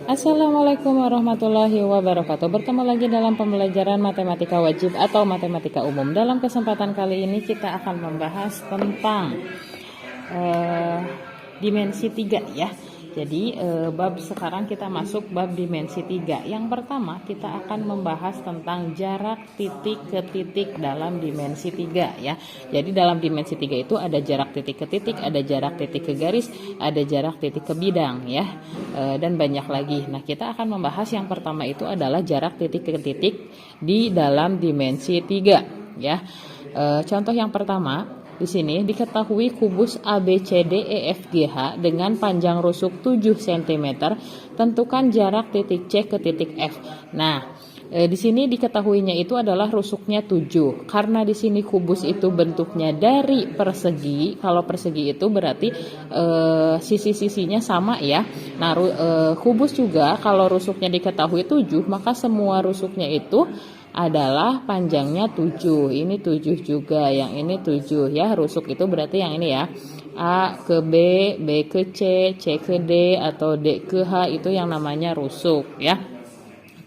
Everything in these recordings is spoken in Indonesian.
Assalamualaikum warahmatullahi wabarakatuh. Bertemu lagi dalam pembelajaran matematika wajib atau matematika umum. Dalam kesempatan kali ini kita akan membahas tentang dimensi 3 ya. Jadi bab sekarang kita masuk bab dimensi 3. Yang pertama kita akan membahas tentang jarak titik ke titik dalam dimensi 3 ya. Jadi dalam dimensi 3 itu ada jarak titik ke titik, ada jarak titik ke garis, ada jarak titik ke bidang ya. Dan banyak lagi. Nah, kita akan membahas yang pertama itu adalah jarak titik ke titik di dalam dimensi 3 ya. Contoh yang pertama, di sini diketahui kubus ABCDEFGH dengan panjang rusuk 7 cm, tentukan jarak titik C ke titik F. Nah, di sini diketahuinya itu adalah rusuknya 7. Karena di sini kubus itu bentuknya dari persegi. Kalau persegi itu berarti sisi-sisinya sama ya. Nah, kubus juga kalau rusuknya diketahui 7, maka semua rusuknya itu adalah panjangnya 7. Ini 7 juga, yang ini 7 ya. Rusuk itu berarti yang ini ya. A ke B, B ke C, C ke D atau D ke H itu yang namanya rusuk ya.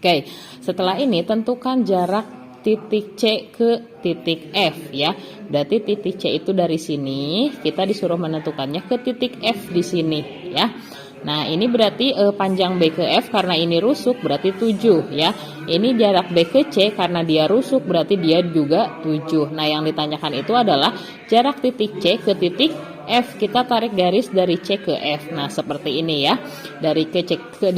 Oke, setelah ini tentukan jarak titik C ke titik F ya. Berarti titik C itu dari sini, kita disuruh menentukannya ke titik F di sini ya. Nah, ini berarti panjang B ke F karena ini rusuk berarti 7 ya. Ini jarak B ke C karena dia rusuk berarti dia juga 7. Nah, yang ditanyakan itu adalah jarak titik C ke titik F. Kita tarik garis dari C ke F. Nah, seperti ini ya. Dari C ke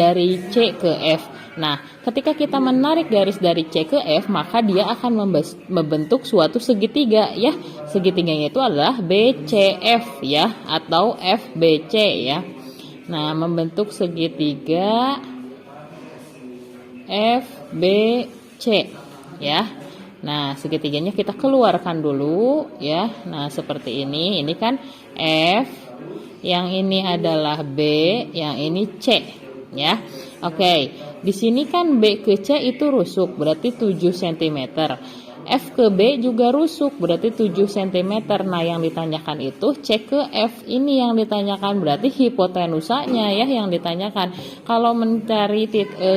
F. Nah, ketika kita menarik garis dari C ke F, maka dia akan membentuk suatu segitiga ya. Segitiganya itu adalah BCF ya atau FBC ya. Nah, membentuk segitiga FBC ya. Nah, segitiganya kita keluarkan dulu ya. Nah, seperti ini. Ini kan F, yang ini adalah B, yang ini C ya. Oke, di sini kan B ke C itu rusuk berarti 7 cm. F ke B juga rusuk berarti 7 cm. Nah, yang ditanyakan itu C ke F ini yang ditanyakan, berarti hipotenusanya ya yang ditanyakan. Kalau mencari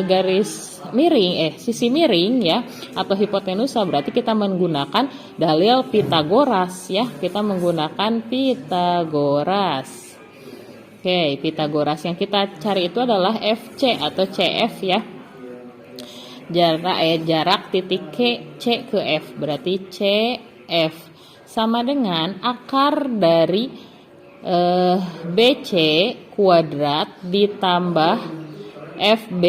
garis miring sisi miring ya atau hipotenusa berarti kita menggunakan dalil Pitagoras ya. Kita menggunakan Pitagoras. Oke, Pitagoras yang kita cari itu adalah FC atau CF ya. Jarak titik C ke F berarti CF sama dengan akar dari BC kuadrat ditambah FB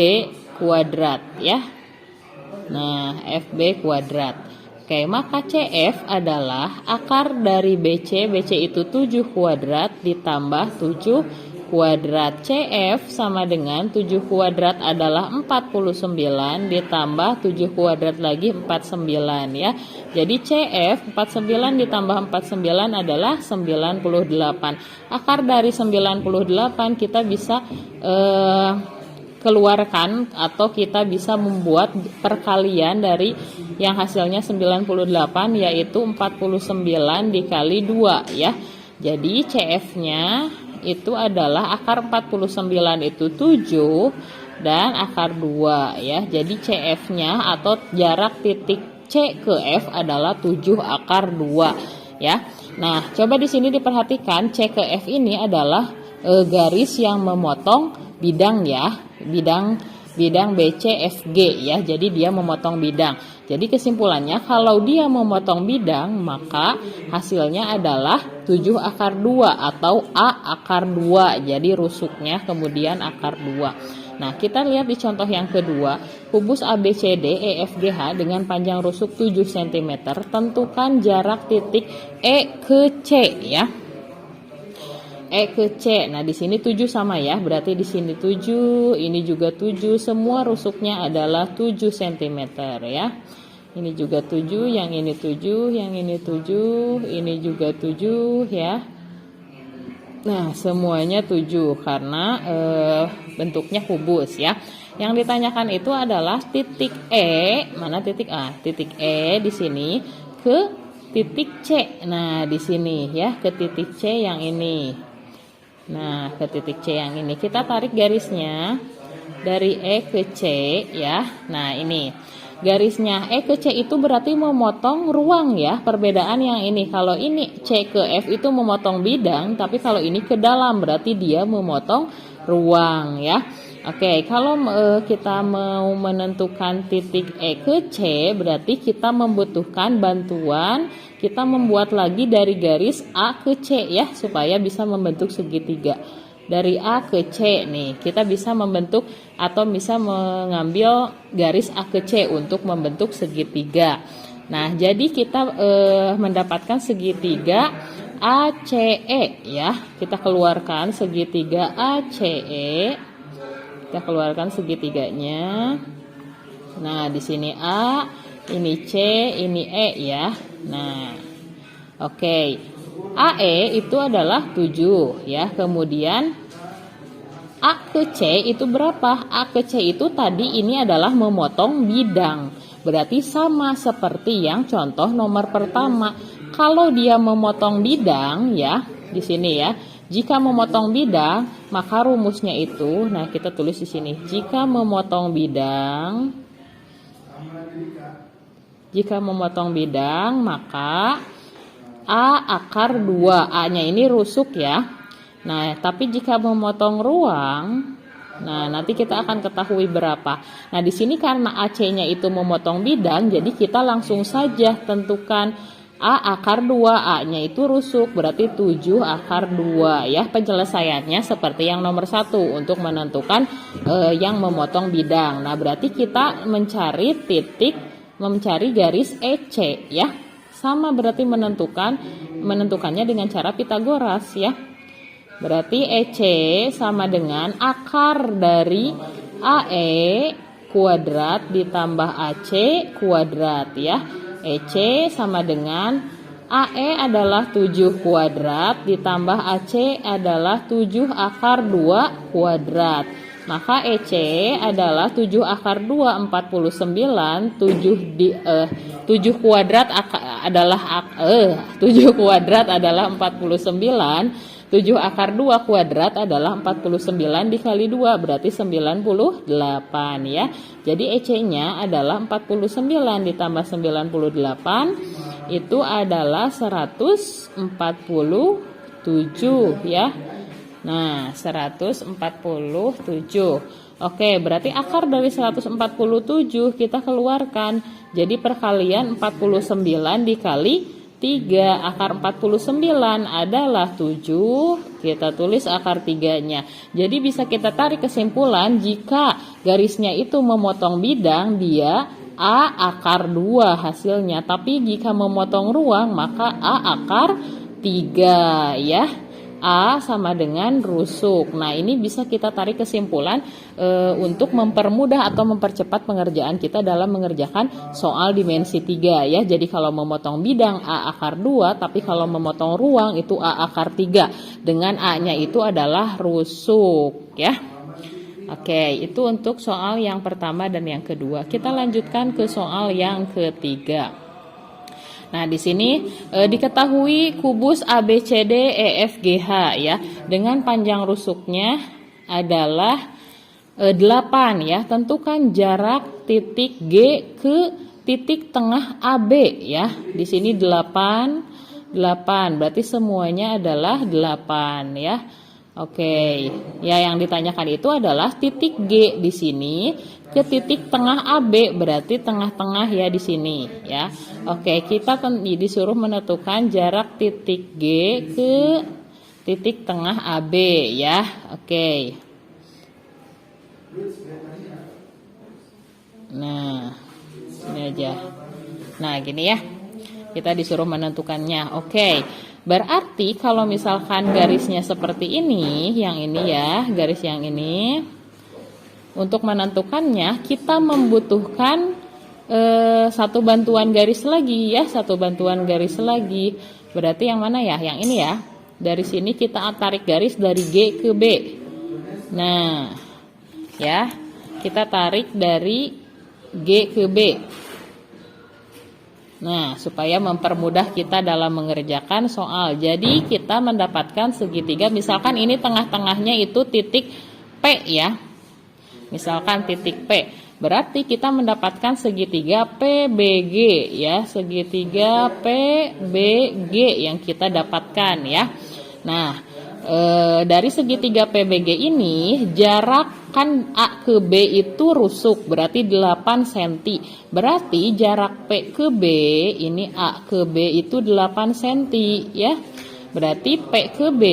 kuadrat ya. Nah, FB kuadrat. Oke, maka CF adalah akar dari BC itu 7 kuadrat ditambah 7 kuadrat. CF sama dengan 7 kuadrat adalah 49 ditambah 7 kuadrat lagi 49 ya. Jadi CF 49 ditambah 49 adalah 98. Akar dari 98 kita bisa keluarkan atau kita bisa membuat perkalian dari yang hasilnya 98 yaitu 49 dikali 2 ya. Jadi CF-nya itu adalah akar 49 itu 7 dan akar 2 ya. Jadi CF-nya atau jarak titik C ke F adalah 7 akar 2 ya. Nah, coba di sini diperhatikan C ke F ini adalah garis yang memotong bidang ya. Bidang BCFG ya. Jadi dia memotong bidang. Jadi kesimpulannya kalau dia memotong bidang maka hasilnya adalah 7 akar 2 atau A akar 2. Jadi rusuknya kemudian akar 2. Nah, kita lihat di contoh yang kedua, kubus ABCDEFGH dengan panjang rusuk 7 cm, tentukan jarak titik E ke C ya. E ke C. Nah, di sini 7 sama ya. Berarti di sini 7, ini juga 7. Semua rusuknya adalah 7 cm ya. Ini juga 7, yang ini 7, yang ini 7, ini juga 7 ya. Nah, semuanya 7 karena bentuknya kubus ya. Yang ditanyakan itu adalah titik E, mana titik A? Titik E di sini ke titik C. Nah, di sini ya, ke titik C yang ini. Nah, ke titik C yang ini kita tarik garisnya. dari E ke C ya. Nah ini garisnya E ke C itu berarti memotong ruang ya. Perbedaan yang ini, kalau ini C ke F itu memotong bidang, tapi kalau ini ke dalam berarti dia memotong ruang ya. Oke, kalau kita mau menentukan titik E ke C berarti kita membutuhkan bantuan, kita membuat lagi dari garis A ke C ya, supaya bisa membentuk segitiga. Dari A ke C nih, kita bisa membentuk atau bisa mengambil garis A ke C untuk membentuk segitiga. Nah, jadi kita mendapatkan segitiga ACE ya. Kita keluarkan segitiga ACE. Kita keluarkan segitiganya. Nah, di sini A, ini C, ini E ya. Nah, oke. AE itu adalah 7 ya. Kemudian A ke C itu berapa? A ke C itu tadi ini adalah memotong bidang. Berarti sama seperti yang contoh nomor pertama. Kalau dia memotong bidang ya, di sini ya. Jika memotong bidang, maka rumusnya itu, nah kita tulis di sini. Jika memotong bidang, maka A akar 2. A-nya ini rusuk ya. Nah, tapi jika memotong ruang, nah nanti kita akan ketahui berapa. Nah, di sini karena AC-nya itu memotong bidang, jadi kita langsung saja tentukan A akar 2, A-nya itu rusuk, berarti 7 akar 2 ya. Penyelesaiannya seperti yang nomor 1 untuk menentukan yang memotong bidang. Nah, berarti kita mencari garis EC ya. Sama berarti menentukannya dengan cara Pitagoras ya. Berarti EC sama dengan akar dari AE kuadrat ditambah AC kuadrat ya. EC sama dengan AE adalah 7 kuadrat ditambah AC adalah 7 akar 2 kuadrat. Maka EC adalah 7 akar 2 49, 7 kuadrat adalah 7 kuadrat adalah 49. 7 akar 2 kuadrat adalah 49 dikali 2 berarti 98 ya. Jadi EC-nya adalah 49 ditambah 98 itu adalah 147 ya. Nah, 147. Oke, berarti akar dari 147 kita keluarkan. Jadi perkalian 49 dikali 3, akar 49 adalah 7, kita tulis akar 3-nya. Jadi bisa kita tarik kesimpulan jika garisnya itu memotong bidang, dia A akar 2 hasilnya. Tapi jika memotong ruang, maka A akar 3 ya. A sama dengan rusuk. Nah, ini bisa kita tarik kesimpulan untuk mempermudah atau mempercepat pengerjaan kita dalam mengerjakan soal dimensi 3 ya. Jadi kalau memotong bidang A akar 2, tapi kalau memotong ruang itu A akar 3 dengan A-nya itu adalah rusuk ya. Oke, itu untuk soal yang pertama dan yang kedua. Kita lanjutkan ke soal yang ketiga. Nah, di sini diketahui kubus ABCD EFGH ya, dengan panjang rusuknya adalah 8 ya. Tentukan jarak titik G ke titik tengah AB ya. Di sini 8 berarti semuanya adalah 8 ya. Oke, ya yang ditanyakan itu adalah titik G di sini ke titik tengah AB, berarti tengah-tengah ya di sini ya. Oke, kita disuruh menentukan jarak titik G ke titik tengah AB ya. Oke. Nah, ini aja. Nah, gini ya. Kita disuruh menentukannya. Oke. Berarti kalau misalkan garisnya seperti ini, yang ini ya, garis yang ini, untuk menentukannya kita membutuhkan satu bantuan garis lagi ya, satu bantuan garis lagi. Berarti yang mana ya? Yang ini ya. Dari sini kita tarik garis dari G ke B. Nah, ya, kita tarik dari G ke B. Nah, supaya mempermudah kita dalam mengerjakan soal. Jadi kita mendapatkan segitiga, misalkan ini tengah-tengahnya itu titik P ya. Misalkan titik P, berarti kita mendapatkan segitiga PBG ya, segitiga PBG yang kita dapatkan ya. Nah, dari segitiga PBG ini jarak kan A ke B itu rusuk, berarti 8 cm. Berarti jarak P ke B ini A ke B itu 8 cm ya. Berarti P ke B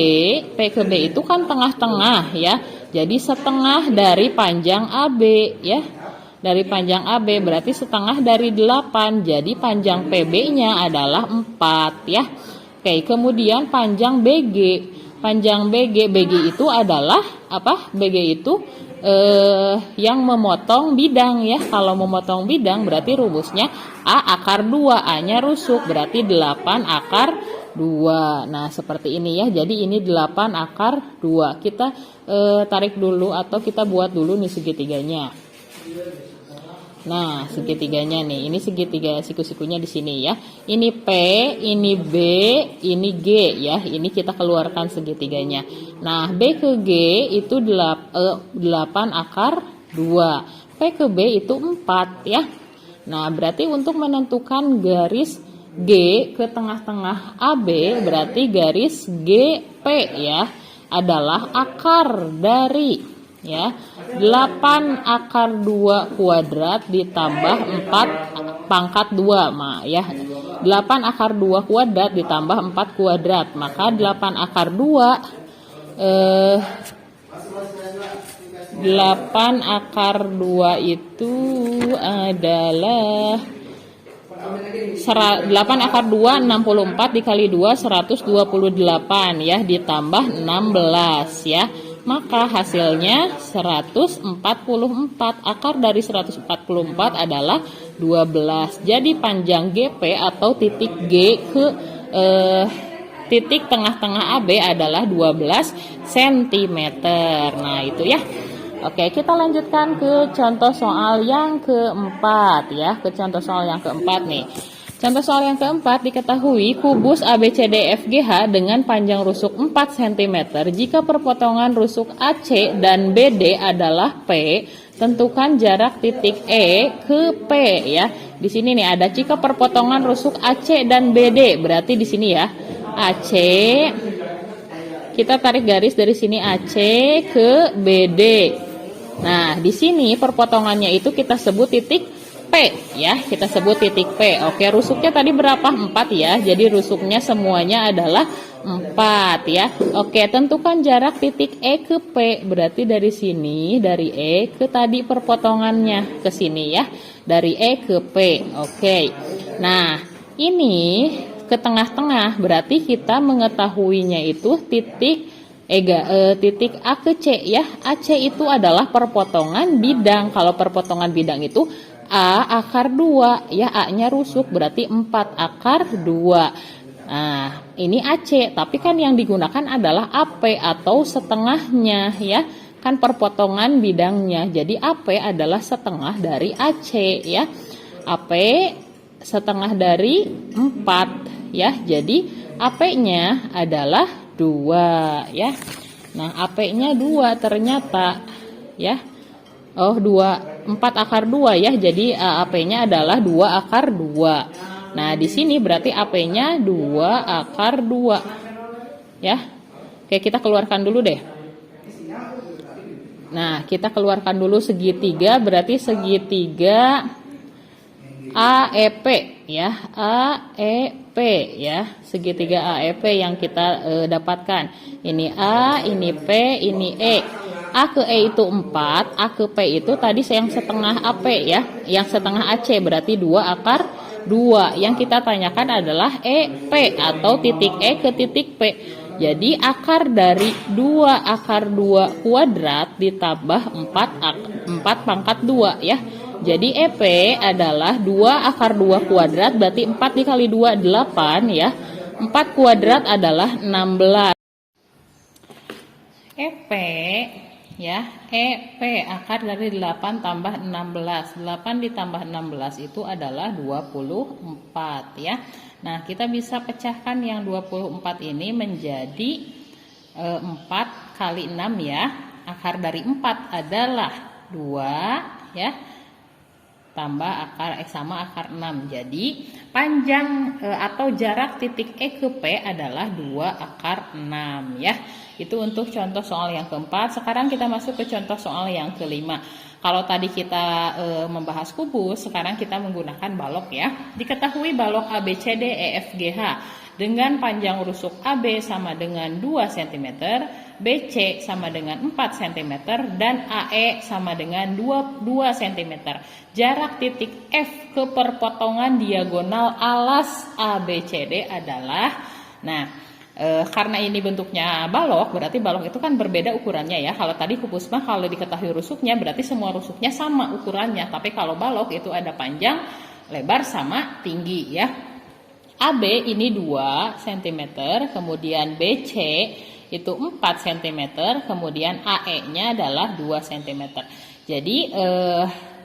itu kan tengah-tengah ya. Jadi setengah dari panjang AB ya. Dari panjang AB berarti setengah dari 8. Jadi panjang PB-nya adalah 4 ya. Oke, kemudian panjang BG. Panjang BG itu adalah apa? BG itu yang memotong bidang ya. Kalau memotong bidang berarti rumusnya A akar 2, A-nya rusuk berarti 8 akar 2. Nah, seperti ini ya. Jadi ini 8 akar 2. Kita tarik dulu atau kita buat dulu nih segitiganya. Nah, segitiganya nih. Ini segitiga siku-sikunya di sini ya. Ini P, ini B, ini G ya. Ini kita keluarkan segitiganya. Nah, B ke G itu 8 akar 2. P ke B itu 4 ya. Nah, berarti untuk menentukan garis G ke tengah-tengah AB berarti garis GP ya adalah akar dari ya 8 akar 2 kuadrat ditambah 4 pangkat 2 ya 8 akar 2 kuadrat ditambah 4 kuadrat, maka 8 akar 8 akar 2 itu adalah 8 akar 2 64 dikali 2 128 ya ditambah 16 ya. Maka hasilnya 144. Akar dari 144 adalah 12. Jadi panjang GP atau titik G ke titik tengah-tengah AB adalah 12 cm. Nah, itu ya. Oke, kita lanjutkan ke contoh soal yang keempat ya. Ke contoh soal yang keempat nih. Contoh soal yang keempat, diketahui kubus ABCDFGH dengan panjang rusuk 4 cm. Jika perpotongan rusuk AC dan BD adalah P, tentukan jarak titik E ke P ya. Di sini nih ada jika perpotongan rusuk AC dan BD, berarti di sini ya. AC, kita tarik garis dari sini AC ke BD. Nah, di sini perpotongannya itu kita sebut titik P ya, kita sebut titik P. Oke, rusuknya tadi berapa? 4 ya. Jadi rusuknya semuanya adalah 4 ya. Oke, tentukan jarak titik E ke P. Berarti dari sini, dari E ke tadi perpotongannya ke sini ya. Dari E ke P. Oke. Nah, ini ke tengah-tengah berarti kita mengetahuinya itu titik titik A ke C ya. AC itu adalah perpotongan bidang. Kalau perpotongan bidang itu A akar 2 ya, A-nya rusuk berarti 4 akar 2. Nah, ini AC, tapi kan yang digunakan adalah AP atau setengahnya ya. Kan perpotongan bidangnya. Jadi AP adalah setengah dari AC ya. AP setengah dari 4 ya. Jadi AP-nya adalah 2 ya. Nah, AP-nya 2 ternyata ya. Oh, 4 akar 2 ya. Jadi AP-nya adalah 2 akar 2. Nah, di sini berarti AP-nya 2 akar 2. Ya. Oke, kita keluarkan dulu deh. Nah, kita keluarkan dulu segitiga, berarti segitiga AEP ya. AEP ya. Segitiga AEP yang kita dapatkan. Ini A, ini P, ini E. A ke E itu 4, A ke P itu tadi yang setengah AP ya, yang setengah AC berarti 2 akar 2. Yang kita tanyakan adalah EP atau titik E ke titik P. Jadi akar dari 2 akar 2 kuadrat ditambah 4 pangkat 2 ya. Jadi EP adalah 2 akar 2 kuadrat berarti 4 dikali 2 8 ya. 4 kuadrat adalah 16. EP ya, EP akar dari 8 tambah 16. 8 ditambah 16 itu adalah 24 ya. Nah, kita bisa pecahkan yang 24 ini menjadi 4 kali 6 ya. Akar dari 4 adalah 2 ya, tambah akar X sama akar 6. Jadi panjang atau jarak titik E ke P adalah 2 akar 6 ya. Itu untuk contoh soal yang keempat. Sekarang kita masuk ke contoh soal yang kelima. Kalau tadi kita membahas kubus, sekarang kita menggunakan balok ya. Diketahui balok ABCD EFGH dengan panjang rusuk AB sama dengan 2 cm, BC sama dengan 4 cm, dan AE sama dengan 2 cm. Jarak titik F ke perpotongan diagonal alas ABCD adalah, karena ini bentuknya balok, berarti balok itu kan berbeda ukurannya ya. Kalau tadi kubus mah kalau diketahui rusuknya berarti semua rusuknya sama ukurannya. Tapi kalau balok itu ada panjang, lebar, sama tinggi ya. AB ini 2 cm, kemudian BC itu 4 cm, kemudian AE-nya adalah 2 cm. Jadi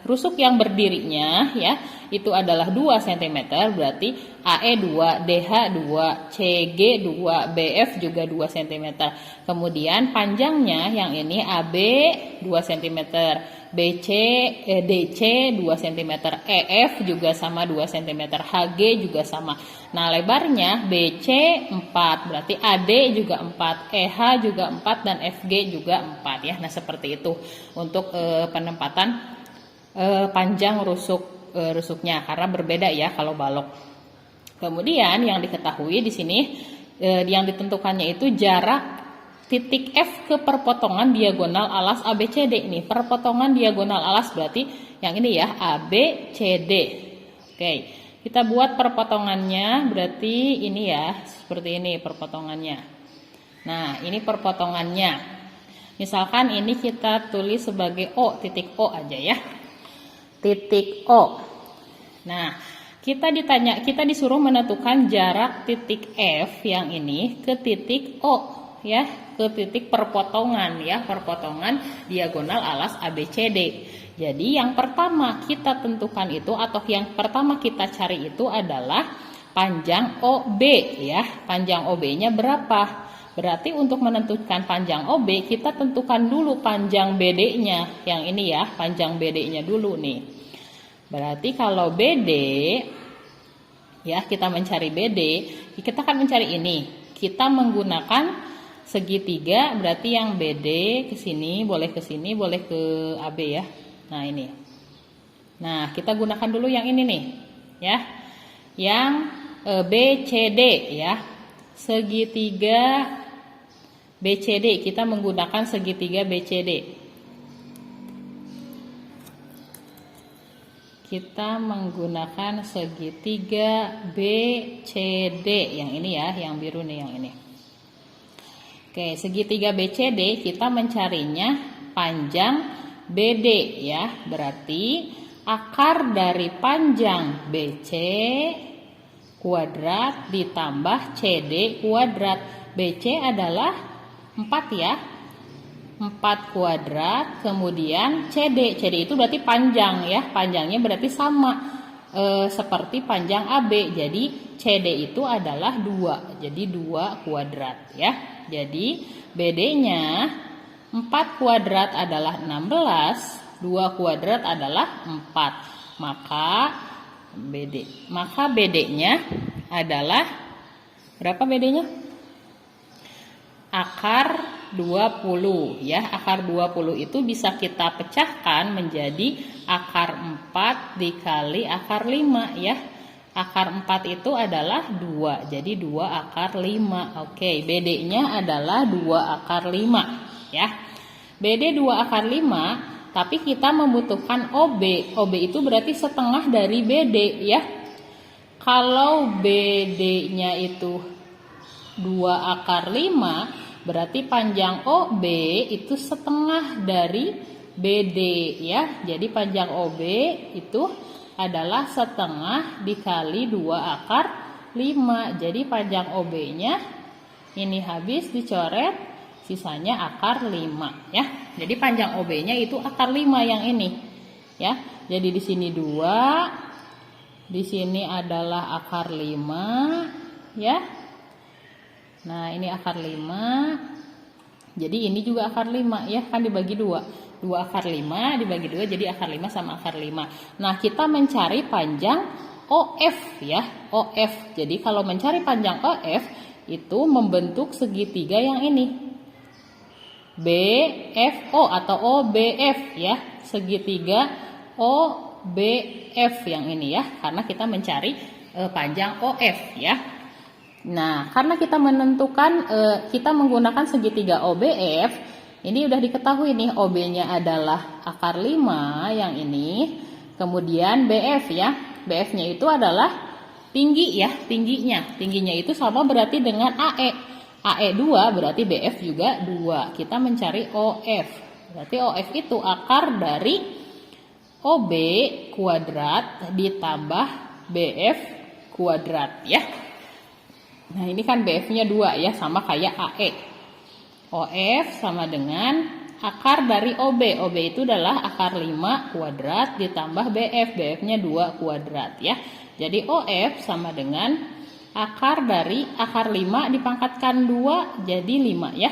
rusuk yang berdirinya ya itu adalah 2 cm, berarti AE 2, DH 2, CG 2, BF juga 2 cm. Kemudian panjangnya yang ini AB 2 cm, DC 2 cm, EF juga sama 2 cm, HG juga sama. Nah, lebarnya BC 4, berarti AD juga 4, EH juga 4, dan FG juga 4 ya. Nah, seperti itu untuk penempatan panjang rusuknya, karena berbeda ya kalau balok. Kemudian yang diketahui di sini yang ditentukannya itu jarak titik F ke perpotongan diagonal alas ABCD. Ini perpotongan diagonal alas berarti yang ini ya, ABCD. Oke, kita buat perpotongannya, berarti ini ya, seperti ini perpotongannya. Nah, ini perpotongannya. Misalkan ini kita tulis sebagai O, titik O aja ya. Titik O. Nah, kita disuruh menentukan jarak titik F yang ini ke titik O ya, ke titik perpotongan ya, perpotongan diagonal alas ABCD. Jadi yang pertama kita tentukan itu, atau yang pertama kita cari itu adalah panjang OB ya. Panjang OB-nya berapa? Berarti untuk menentukan panjang OB kita tentukan dulu panjang BD-nya. Yang ini ya, panjang BD-nya dulu nih. Berarti kalau BD ya, kita mencari BD, kita akan mencari ini. Kita menggunakan segitiga, berarti yang BD ke sini, boleh ke sini, boleh ke AB ya. Nah, ini. Nah, kita gunakan dulu yang ini nih, ya. Yang BCD ya. Segitiga BCD, kita menggunakan segitiga BCD. Kita menggunakan segitiga BCD yang ini ya, yang biru nih, yang ini. Oke, segitiga BCD kita mencarinya panjang BD ya. Berarti akar dari panjang BC kuadrat ditambah CD kuadrat. BC adalah 4 ya. 4 kuadrat, kemudian CD. CD itu berarti panjang ya. Panjangnya berarti sama seperti panjang AB. Jadi CD itu adalah 2. Jadi 2 kuadrat ya. Jadi BD-nya 4 kuadrat adalah 16, 2 kuadrat adalah 4. Maka BD-nya adalah berapa BD-nya? Akar 20 ya. Akar 20 itu bisa kita pecahkan menjadi akar 4 dikali akar 5 ya. Akar 4 itu adalah 2. Jadi 2 akar 5. Oke, BD-nya adalah 2 akar 5 ya. BD 2 akar 5, tapi kita membutuhkan OB. OB itu berarti setengah dari BD ya. Kalau BD-nya itu 2 akar 5, berarti panjang OB itu setengah dari BD ya. Jadi panjang OB itu adalah setengah dikali 2 akar 5. Jadi panjang OB-nya ini habis dicoret, sisanya akar 5 ya. Jadi panjang OB-nya itu akar 5 yang ini ya. Jadi di sini 2, di sini adalah akar 5 ya. Nah, ini akar 5. Jadi ini juga akar 5 ya, kan dibagi 2. 2 akar 5 dibagi 2 jadi akar 5 sama akar 5. Nah, kita mencari panjang OF ya, OF. Jadi kalau mencari panjang OF itu membentuk segitiga yang ini. BFO atau OBF ya, segitiga OBF yang ini ya, karena kita mencari panjang OF ya. Nah, karena kita menentukan kita menggunakan segitiga OBF, ini udah diketahui nih OB-nya adalah akar 5 yang ini. Kemudian BF ya. BF-nya itu adalah tinggi ya, tingginya. Tingginya itu sama berarti dengan AE. AE 2 berarti BF juga 2. Kita mencari OF. Berarti OF itu akar dari OB kuadrat ditambah BF kuadrat ya. Nah, ini kan BF-nya 2 ya, sama kayak AE. OF sama dengan akar dari OB. OB itu adalah akar 5 kuadrat ditambah BF. BF-nya 2 kuadrat ya. Jadi OF sama dengan akar dari akar 5 dipangkatkan 2 jadi 5 ya.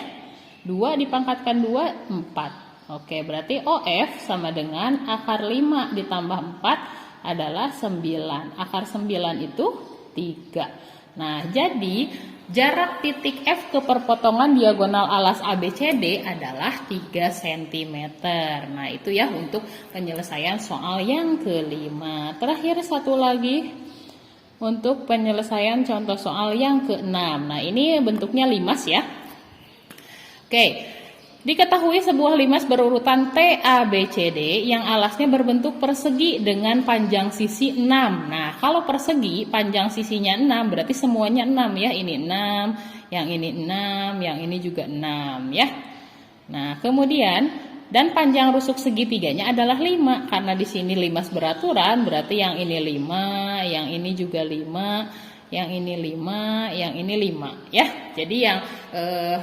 2 dipangkatkan 2, 4. Oke, berarti OF sama dengan akar 5 ditambah 4 adalah 9. Akar 9 itu 3. Nah, jadi jarak titik F ke perpotongan diagonal alas ABCD adalah 3 cm. Nah, itu ya untuk penyelesaian soal yang kelima. Terakhir satu lagi untuk penyelesaian contoh soal yang ke-6. Nah, ini bentuknya limas ya. Oke. Diketahui sebuah limas berurutan TABCD yang alasnya berbentuk persegi dengan panjang sisi 6. Nah, kalau persegi panjang sisinya 6 berarti semuanya 6 ya. Ini 6, yang ini 6, yang ini juga 6 ya. Nah, kemudian dan panjang rusuk segitiganya adalah 5. Karena di sini limas beraturan berarti yang ini 5, yang ini juga 5. Yang ini 5, yang ini 5 ya. Jadi yang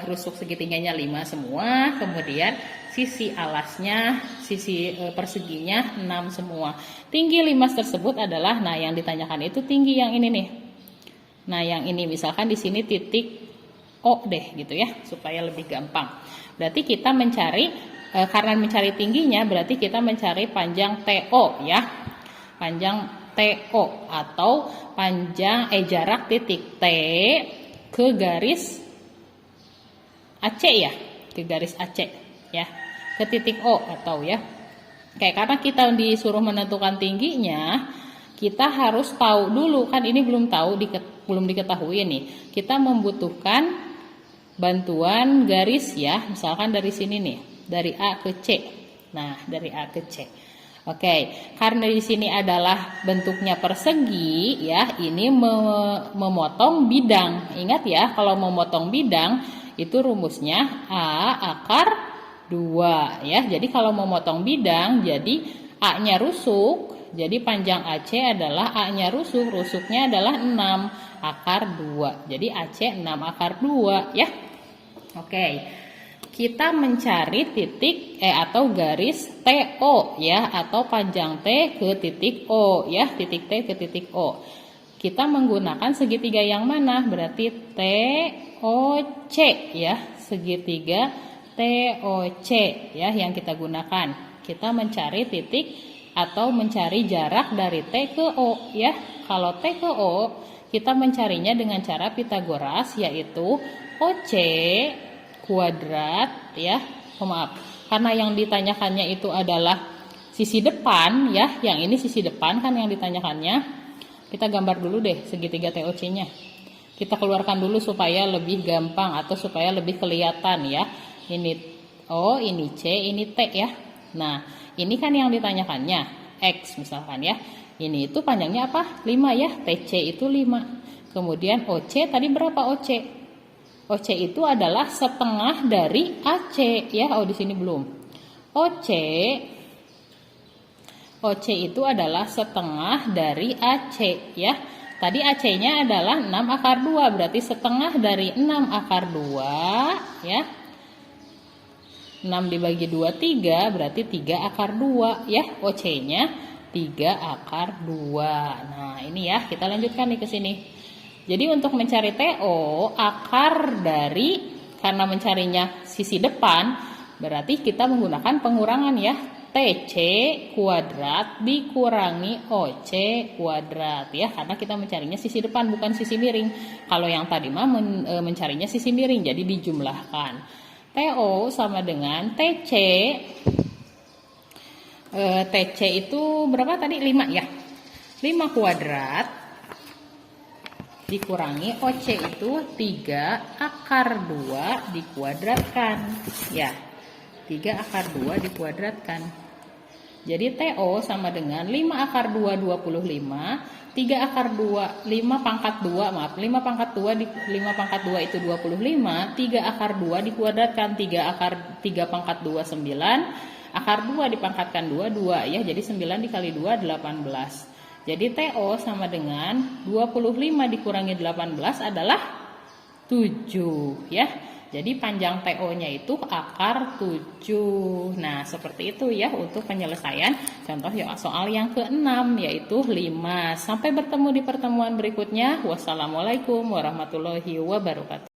rusuk segitiganya 5 semua, kemudian sisi alasnya, sisi perseginya 6 semua. Tinggi limas tersebut adalah, nah yang ditanyakan itu tinggi yang ini nih. Nah, yang ini misalkan di sini titik O deh gitu ya, supaya lebih gampang. Berarti kita mencari karena mencari tingginya berarti kita mencari panjang TO ya. Panjang TO atau panjang jarak titik T ke garis AC ya, ke garis AC ya, ke titik O atau ya. Kayak karena kita disuruh menentukan tingginya, kita harus tahu dulu kan ini belum tahu belum diketahui nih. Kita membutuhkan bantuan garis ya, misalkan dari sini nih, dari A ke C. Nah, dari A ke C. Oke, karena di sini adalah bentuknya persegi ya, ini memotong bidang. Ingat ya, kalau memotong bidang itu rumusnya A akar 2 ya. Jadi kalau memotong bidang jadi A-nya rusuk, jadi panjang AC adalah A-nya rusuk, rusuknya adalah 6 akar 2. Jadi AC 6 akar 2 ya. Oke. Kita mencari titik atau garis TO ya, atau panjang T ke titik O ya, titik T ke titik O. Kita menggunakan segitiga yang mana? Berarti TOC ya, segitiga TOC ya yang kita gunakan. Kita mencari titik atau mencari jarak dari T ke O ya. Kalau T ke O kita mencarinya dengan cara Pitagoras, yaitu OC kuadrat ya, maaf, karena yang ditanyakannya itu adalah sisi depan ya, yang ini sisi depan kan yang ditanyakannya. Kita gambar dulu deh segitiga TOC-nya. Kita keluarkan dulu supaya lebih gampang atau supaya lebih kelihatan ya. Ini O, ini C, ini T ya. Nah, ini kan yang ditanyakannya X misalkan ya. Ini itu panjangnya apa? 5 ya, TC itu 5. Kemudian OC tadi berapa OC? OC itu adalah setengah dari AC ya. Oh, di sini belum. OC itu adalah setengah dari AC ya. Tadi AC-nya adalah 6 akar 2, berarti setengah dari 6 akar 2 ya. 6 dibagi 2 3, berarti 3 akar 2 ya. OC-nya 3 akar 2. Nah, ini ya, kita lanjutkan nih ke sini. Jadi untuk mencari TO, akar dari, karena mencarinya sisi depan, berarti kita menggunakan pengurangan ya. TC kuadrat dikurangi OC kuadrat ya, karena kita mencarinya sisi depan bukan sisi miring. Kalau yang tadi mah mencarinya sisi miring, jadi dijumlahkan. TO sama dengan TC. TC itu berapa tadi? 5 ya. 5 kuadrat dikurangi OC itu 3 akar 2 dikuadratkan ya. 3 akar 2 dikuadratkan. Jadi TO sama dengan 5 akar 2 25, 3 akar 2 5 pangkat 2 maaf 5 pangkat 2 di 5 pangkat 2 itu 25, 3 akar 2 dikuadratkan, 3 akar 3 pangkat 2 9, akar 2 dipangkatkan 2 2 ya, jadi 9 dikali 2 18. Jadi TO sama dengan 25 dikurangi 18 adalah 7 ya. Jadi panjang TO-nya itu akar 7. Nah, seperti itu ya untuk penyelesaian contoh ya soal yang ke-6 yaitu 5. Sampai bertemu di pertemuan berikutnya. Wassalamualaikum warahmatullahi wabarakatuh.